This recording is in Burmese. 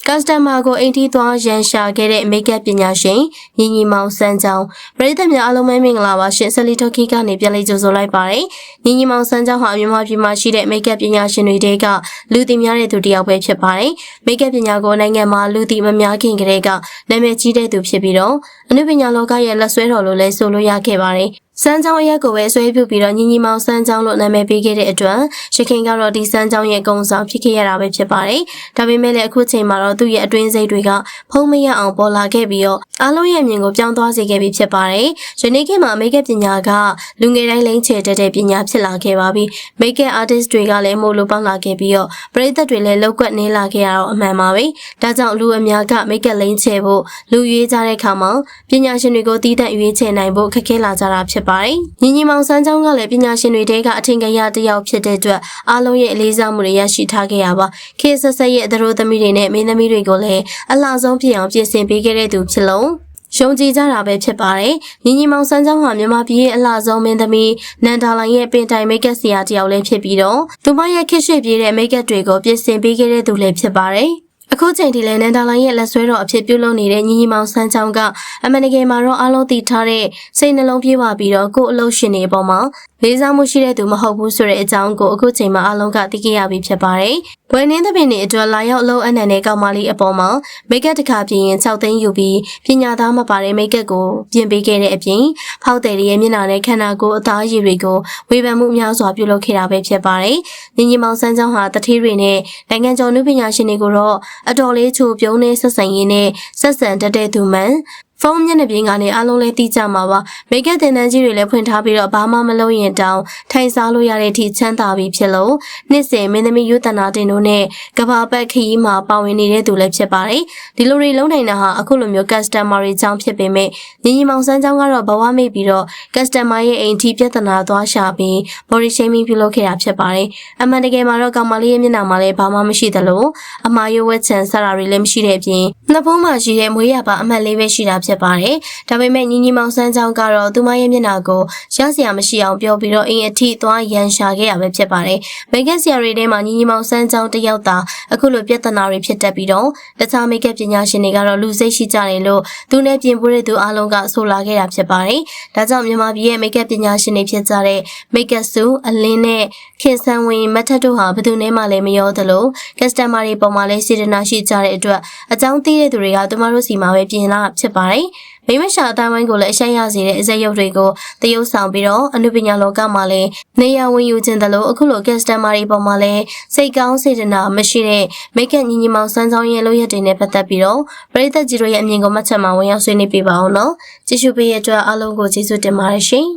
customer ကိုအိမ်ထိသွားရန်ရှာခဲ့တဲ့ makeup ပညာရှင်ညီညီမောင်စန်းချောင်းပရိသတ်များအားလုံးပဲမင်္ဂလာပါရှင်ဆလီတိုခီကနေပြန်လည်ကြိုဆိုလိုက်ပါတယ်ညီညီမောင်စန်းချောင်းဟာမြန်မာပြည်မှာရှိတဲ့ makeup ပညာရှင်တွေတဲကလူသိများတဲ့သူတစ်ယောက်ပဲဖြစ်ပါတယ် makeup ပညာကိုနိုင်ငံမှာလူသိမများခင်ကတည်းကနာမည်ကြီးတဲ့သူဖြစ်ပြီးတော့အနုပညာလောကရဲ့လက်ဆွဲတော်လို့လည်းဆိုလို့ရခဲ့ပါတယ်စန်းချောင်းအရက်ကိုပဲဆွဲပြုတ်ပြီးတော့ညီညီမောင်စန်းချောင်းလို့နာမည်ပေးခဲ့တဲ့အတွက်ရခင်ကတော့ဒီစန်းချောင်းရဲ့ဂုဏ်ဆောင်ဖြစ်ခဲ့ရတာပဲဖြစ်ပါတယ်။ဒါပေမဲ့လည်းအခုချိန်မှာတော့သူ့ရဲ့အတွင်းစိတ်တွေကဖုံးမရအောင်ပေါ်လာခဲ့ပြီးတော့အားလုံးရဲ့အမြင်ကိုပြောင်းသွားစေခဲ့ပြီးဖြစ်ပါတယ်။ယနေ့ခေတ်မှာမိတ်ကပ်ပညာကလူငယ်တိုင်းလိမ့်ချေတဲ့ပညာဖြစ်လာခဲ့ပါပြီ။မိတ်ကပ် artist တွေကလည်းမို့လို့ပေါက်လာခဲ့ပြီးတော့ပရိသတ်တွေလည်းလောက်ကွက်နေလာခဲ့ရတော့အမှန်ပါပဲ။ဒါကြောင့်လူအများကမိတ်ကပ်လိမ့်ချေဖို့လူရွေးကြတဲ့အခါမှာပညာရှင်တွေကိုတီးတန့်ရွေးချယ်နိုင်ဖို့ခက်ခဲလာကြတာဖြစ်ပါတယ်။ညီညီမောင်စန်းချောင်းကလည်းပညာရှင်တွေတဲကအထင်ကြီးတစ်ယောက်ဖြစ်တဲ့အတွက်အားလုံးရဲ့အလေးစားမှုတွေရရှိထားခဲ့ရပါခေဆက်ဆက်ရဲ့သတို့သမီးတွေနဲ့မင်းသမီးတွေကိုလည်းအလှဆုံးဖြစ်အောင်ပြင်ဆင်ပေးခဲ့တဲ့သူဖြစ်လို့ယုံကြည်ကြတာပဲဖြစ်ပါတယ်။ညီညီမောင်စန်းချောင်းဟာမြန်မာပြည်ရဲ့အလှဆုံးမင်းသမီးနန္ဒာလိုင်ရဲ့ပင်တိုင်မိတ်ကပ်ဆရာတစ်ယောက်လည်းဖြစ်ပြီးတော့သူမရဲ့ခက်ရွှေ့ပြေးတဲ့မိတ်ကပ်တွေကိုပြင်ဆင်ပေးခဲ့တဲ့သူလည်းဖြစ်ပါတယ်။အခုချိန်ဒီလဲနန္ဒာလိုင်ရဲ့လက်ဆွဲတော်အဖြစ်ပြုလုပ်နေတဲ့ညီညီမောင်စန်းချောင်းကအမှန်တကယ်မှာတော့အားလုံးသိထားတဲ့စိတ်နှလုံးပြေးပါပြီးတော့ကိုယ်အလုပ်ရှင်တွေအပေါ်မှာလေးစားမှုရှိတဲ့သူမဟုတ်ဘူးဆိုတဲ့အကြောင်းကိုအခုချိန်မှာအားလုံးကသိခဲ့ရပြီဖြစ်ပါတယ်။ဝယ်နှင်းသပင်တွေအတွက်လာရောက်အလုပ်အနှံတဲ့ကောင်မလေးအပေါ်မှာမိတ်ကပ်တစ်ခါပြင်ရင်6သိန်းယူပြီးပညာသားမပါတဲ့မိတ်ကပ်ကိုပြင်ပေးခဲ့တဲ့အပြင်ဖောက်တယ်ရဲ့မျက်နှာနဲ့ခန္ဓာကိုယ်အသားရည်တွေကိုဝေဖန်မှုများစွာပြုလုပ်ခဲ့တာပဲဖြစ်ပါတယ်။ညီညီမောင်စန်းချောင်းဟာတတိတွေနဲ့နိုင်ငံကျော်နုပညာရှင်တွေကိုတော့အတော်လေးချိုပြုံးနေဆက်ဆံရင်းနဲ့ဆက်ဆံတတ်တဲ့သူမှန်ဖုန်းမျက်နှာပြင်ကနေအားလုံးလည်းသိကြမှာပါမိတ်ကပ်တင်တန်းကြီးတွေလည်းဖွင့်ထားပြီးတော့ဘာမှမလုပ်ရင်တောင်ထိုင်စားလို့ရတဲ့အထိချမ်းသာပြီးဖြစ်လို့နှစ်စဉ်မင်းသမီးယူတနာတင်တို့နဲ့ကဘာပတ်ခရီးမှာပါဝင်နေတဲ့သူလည်းဖြစ်ပါတယ်ဒီလိုတွေလုံးနိုင်တာဟာအခုလိုမျိုး customer တွေကြောင့်ဖြစ်ပေမဲ့ညီညီမောင်စန်းချောင်းကတော့ဘဝမေ့ပြီးတော့ customer ရဲ့အိမ်ထိပြဿနာသွားရှာပြီး body shaming ပြုလုပ်ခဲ့တာဖြစ်ပါတယ်အမှန်တကယ်မှာတော့ကောင်မလေးရဲ့မျက်နှာမှာလည်းဘာမှမရှိသလိုအမာရွက်ဝက်ချန်ဆရာတွေလည်းမရှိတဲ့အပြင်နှစ်ဖုံးမှာရှိတဲ့မွေးရပါအမှတ်လေးပဲရှိတာဖြစ်ပါတယ်။ဒါပေမဲ့ညီညီမောင်စန်းချောင်းကတော့သူမရဲ့မျက်နှာကိုရစရာမရှိအောင်ပြောပြီးတော့အိမ်အထိသွားရန်ရှာခဲ့ရပဲဖြစ်ပါတယ်။မိတ်ကပ်ဆရာတွေထဲမှာညီညီမောင်စန်းချောင်းတယောက်သာအခုလိုပြဿနာတွေဖြစ်တတ်ပြီးတော့တခြားမိတ်ကပ်ပညာရှင်တွေကတော့လူစိတ်ရှိကြတယ်လို့သူနဲ့ပြင်ပိုးတဲ့သူအားလုံးကဆိုလာခဲ့တာဖြစ်ပါတယ်။ဒါကြောင့်မြန်မာပြည်ရဲ့မိတ်ကပ်ပညာရှင်တွေဖြစ်ကြတဲ့မိတ်ကပ်စုအလင်းနဲ့ခင်ဆန်းဝင်းမထက်တို့ဟာဘယ်သူနဲ့မှလည်းမရောသလို customer တွေပေါ်မှာလည်းစေတနာရှိကြတဲ့အတွက်အကြောင်းသိတဲ့သူတွေကသူမတို့စီမှာပဲပြင်လာဖြစ်ပါတယ်။မိမရှာအတိုင်းဝိုင်းကိုလည်းအရှက်ရစေတဲ့အစက်ရုပ်တွေကိုတရုပ်ဆောင်ပြီးတော့အနုပညာလောကမှာလည်းနေရာဝင်ယူခြင်းတလို့အခုလို customer တွေပေါ်မှာလည်းစိတ်ကောင်းစေတနာမရှိတဲ့မိတ်ကညီညီမောင်စန်းချောင်းရဲ့လုပ်ရက်တွေနဲ့ပတ်သက်ပြီးတော့ပရိသတ်ကြီးတို့ရဲ့အမြင်ကိုမှတ်ချက်မှာဝင်ရောက်ဆွေးနွေးပြပါအောင်နော်။ကြည့်ရှုပေးရတဲ့အတွက်အားလုံးကိုကျေးဇူးတင်ပါတယ်ရှင်။